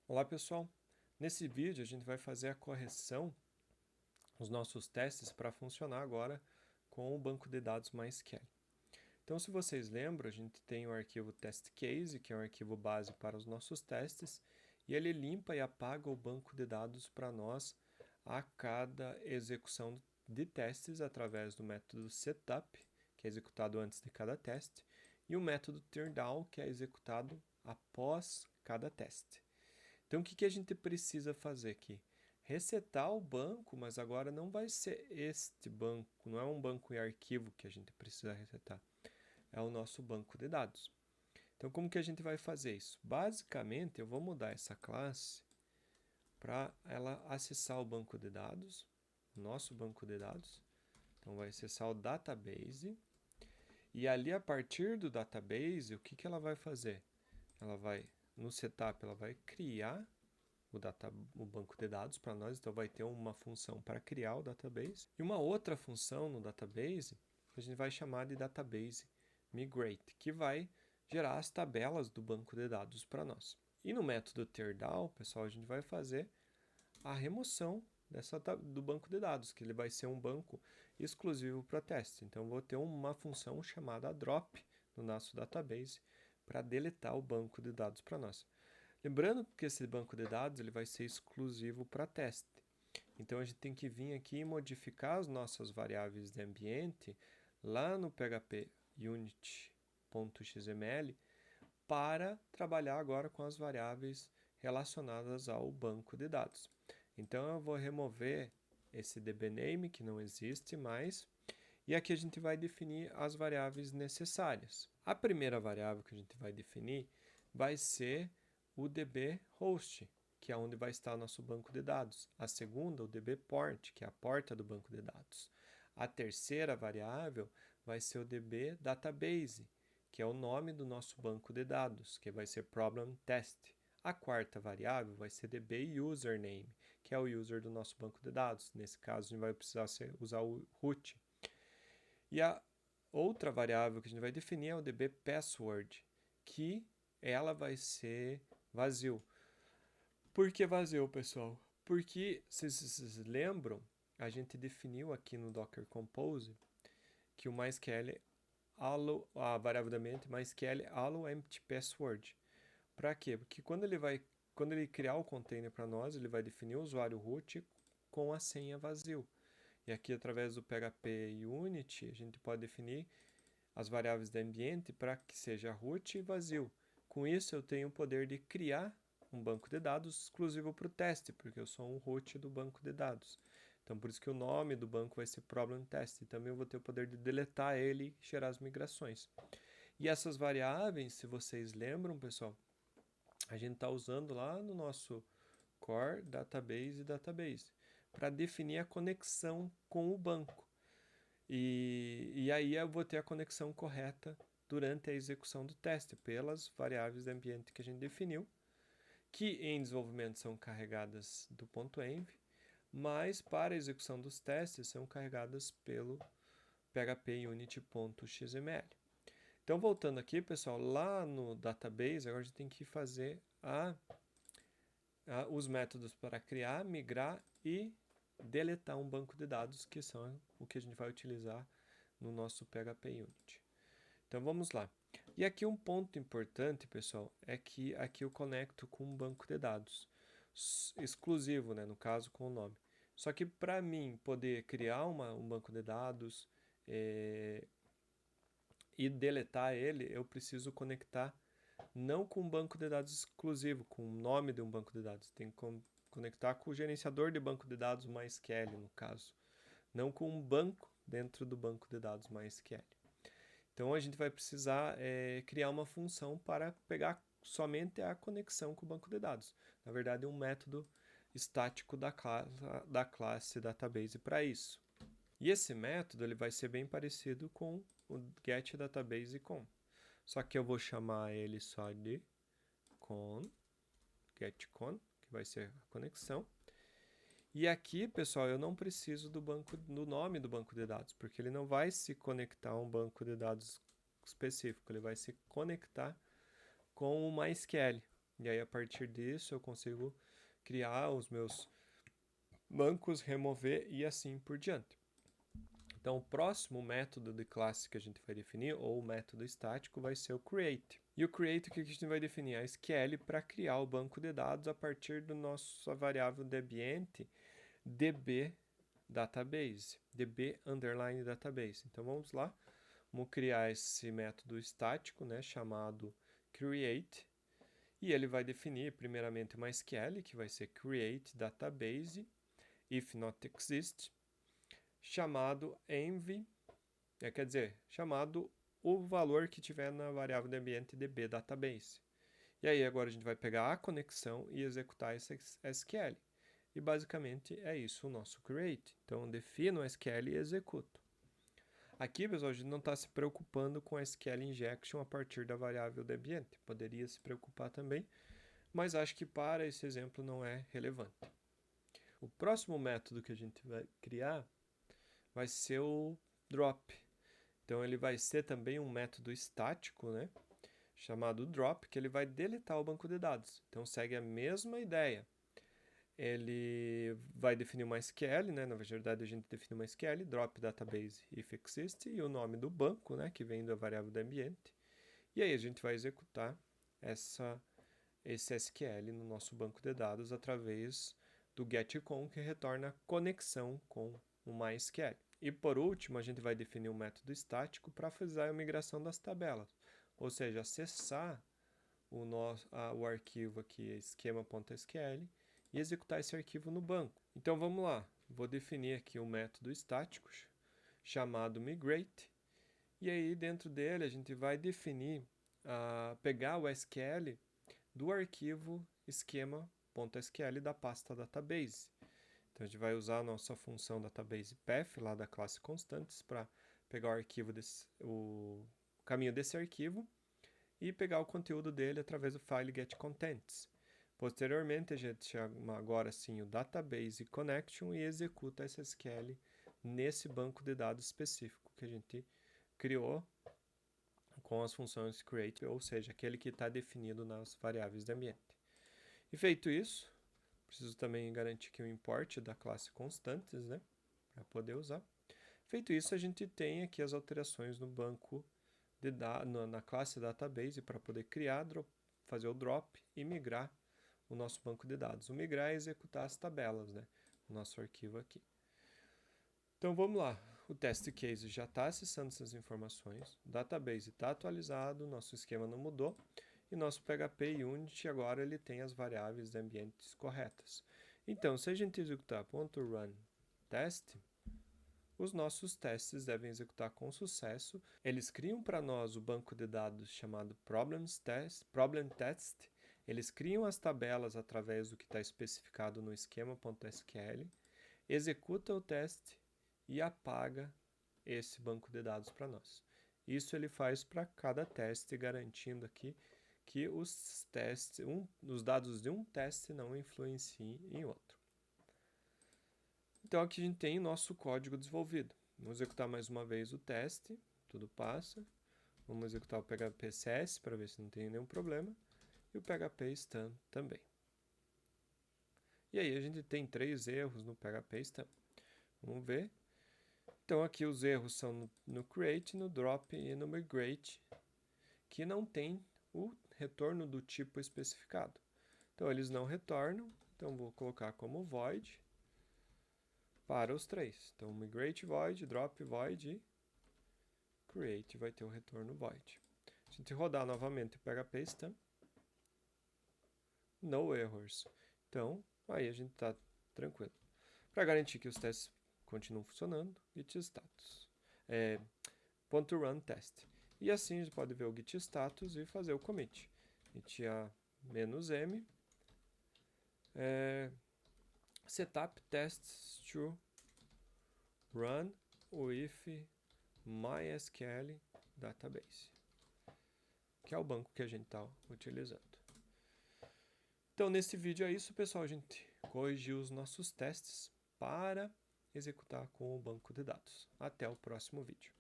Olá pessoal, nesse vídeo a gente vai fazer a correção dos nossos testes para funcionar agora com o banco de dados MySQL. Então, se vocês lembram, a gente tem o arquivo testcase, que é um arquivo base para os nossos testes, e ele limpa e apaga o banco de dados para nós a cada execução de testes através do método setup, que é executado antes de cada teste, e o método turndown, que é executado após cada teste. Então, o que a gente precisa fazer aqui? Resetar o banco, mas agora não vai ser este banco, não é um banco em arquivo que a gente precisa resetar, é o nosso banco de dados. Então, como que a gente vai fazer isso? Basicamente, eu vou mudar essa classe para ela acessar o banco de dados, nosso banco de dados. Então, vai acessar o database. E ali, a partir do database, o que ela vai fazer? Ela vai, no setup, ela vai criar o banco de dados para nós, então vai ter uma função para criar o database e uma outra função no database que a gente vai chamar de database migrate, que vai gerar as tabelas do banco de dados para nós. E no método teardown, pessoal, a gente vai fazer a remoção do banco de dados, que ele vai ser um banco exclusivo para teste. Então, eu vou ter uma função chamada drop no nosso database para deletar o banco de dados para nós. Lembrando que esse banco de dados ele vai ser exclusivo para teste. Então a gente tem que vir aqui e modificar as nossas variáveis de ambiente lá no PHP unit.xml para trabalhar agora com as variáveis relacionadas ao banco de dados. Então eu vou remover esse dbname que não existe mais e aqui a gente vai definir as variáveis necessárias. A primeira variável que a gente vai definir vai ser o dbHost, que é onde vai estar o nosso banco de dados. A segunda, o dbPort, que é a porta do banco de dados. A terceira variável vai ser o dbDatabase, que é o nome do nosso banco de dados, que vai ser ProblemTest. A quarta variável vai ser dbUsername, que é o user do nosso banco de dados. Nesse caso, a gente vai precisar usar o root. E a outra variável que a gente vai definir é o dbPassword, que ela vai ser vazio. Por que vazio, pessoal? Porque, se vocês lembram, a gente definiu aqui no Docker Compose que o MySQL a variável da mente MySQL allo empty password. Para quê? Porque quando ele criar o container para nós, ele vai definir o usuário root com a senha vazio. E aqui, através do PHP Unit, a gente pode definir as variáveis de ambiente para que seja root e vazio. Com isso, eu tenho o poder de criar um banco de dados exclusivo para o teste, porque eu sou um root do banco de dados. Então, por isso que o nome do banco vai ser Problem Test. E também eu vou ter o poder de deletar ele e gerar as migrações. E essas variáveis, se vocês lembram, pessoal, a gente está usando lá no nosso core, database e database, para definir a conexão com o banco. E aí eu vou ter a conexão correta durante a execução do teste, pelas variáveis de ambiente que a gente definiu, que em desenvolvimento são carregadas do .env, mas para a execução dos testes são carregadas pelo PHP Unit.xml. Então, voltando aqui, pessoal, lá no database, agora a gente tem que fazer os métodos para criar, migrar e deletar um banco de dados, que são o que a gente vai utilizar no nosso PHP Unit. Então vamos lá. E aqui um ponto importante, pessoal, é que aqui eu conecto com um banco de dados exclusivo, né, no caso com o nome. Só que para mim poder criar um banco de dados e deletar ele, eu preciso conectar não com um banco de dados exclusivo, com o nome de um banco de dados. Tem que conectar com o gerenciador de banco de dados MySQL, no caso. Não com um banco dentro do banco de dados MySQL. Então a gente vai precisar criar uma função para pegar somente a conexão com o banco de dados. Na verdade, um método estático da classe database para isso. E esse método ele vai ser bem parecido com o getDatabaseCon. Só que eu vou chamar ele só de getCon, que vai ser a conexão. E aqui, pessoal, eu não preciso do nome do banco de dados, porque ele não vai se conectar a um banco de dados específico, ele vai se conectar com o MySQL. E aí, a partir disso, eu consigo criar os meus bancos, remover e assim por diante. Então, o próximo método de classe que a gente vai definir, ou o método estático, vai ser o create. E o create, o que a gente vai definir? A SQL para criar o banco de dados a partir da nossa variável de ambiente db database, db underline database. Então, vamos lá. Vamos criar esse método estático, né, chamado create. E ele vai definir, primeiramente, uma SQL, que vai ser create database if not exist, chamado env, quer dizer, chamado o valor que tiver na variável de ambiente db database. E aí agora a gente vai pegar a conexão e executar essa SQL. E basicamente é isso o nosso create. Então eu defino a SQL e executo. Aqui, pessoal, a gente não está se preocupando com a SQL injection a partir da variável de ambiente. Poderia se preocupar também, mas acho que para esse exemplo não é relevante. O próximo método que a gente vai criar vai ser o drop. Então ele vai ser também um método estático, né, chamado drop, que ele vai deletar o banco de dados. Então segue a mesma ideia. Ele vai definir uma SQL, né, na verdade a gente define uma SQL, drop database if exist, e o nome do banco, né, que vem da variável do ambiente. E aí a gente vai executar esse SQL no nosso banco de dados através do getCon, que retorna a conexão com o MySQL. E por último, a gente vai definir um método estático para fazer a migração das tabelas, ou seja, acessar o arquivo aqui, esquema.sql, e executar esse arquivo no banco. Então vamos lá, vou definir aqui um método estático chamado migrate, e aí dentro dele a gente vai definir, pegar o SQL do arquivo esquema.sql da pasta database. Então a gente vai usar a nossa função database path lá da classe constantes para pegar o arquivo o caminho desse arquivo e pegar o conteúdo dele através do file getContents. Posteriormente a gente chama agora sim o database connection e executa essa SQL nesse banco de dados específico que a gente criou com as funções create, ou seja, aquele que está definido nas variáveis de ambiente. E feito isso, preciso também garantir que o import da classe constantes, né, para poder usar. Feito isso, a gente tem aqui as alterações no banco na classe database para poder criar, fazer o drop e migrar o nosso banco de dados. O migrar é executar as tabelas, né, no nosso arquivo aqui. Então vamos lá, o test case já está acessando essas informações, o database está atualizado, nosso esquema não mudou, e nosso PHP Unit agora ele tem as variáveis de ambientes corretas. Então, se a gente executar .run test, os nossos testes devem executar com sucesso. Eles criam para nós o banco de dados chamado problem test. Eles criam as tabelas através do que está especificado no esquema.sql, executa o teste e apaga esse banco de dados para nós. Isso ele faz para cada teste, garantindo aqui que os dados de um teste não influenciem em outro. Então aqui a gente tem o nosso código desenvolvido. Vamos executar mais uma vez o teste, tudo passa. Vamos executar o PHP CS para ver se não tem nenhum problema. E o PHP Stan também. E aí a gente tem 3 erros no PHP Stan. Vamos ver. Então aqui os erros são no create, no drop e no migrate, que não tem o retorno do tipo especificado. Então eles não retornam, então vou colocar como void para os 3. Então migrate void, drop void e create vai ter o retorno void. Se a gente rodar novamente o PHP Stan, no errors. Então aí a gente está tranquilo. Para garantir que os testes continuam funcionando, git status. .run test. E assim a gente pode ver o git status e fazer o commit. Git -m setup tests to run with MySQL database, que é o banco que a gente está utilizando. Então nesse vídeo é isso, pessoal. A gente corrigiu os nossos testes para executar com o banco de dados. Até o próximo vídeo.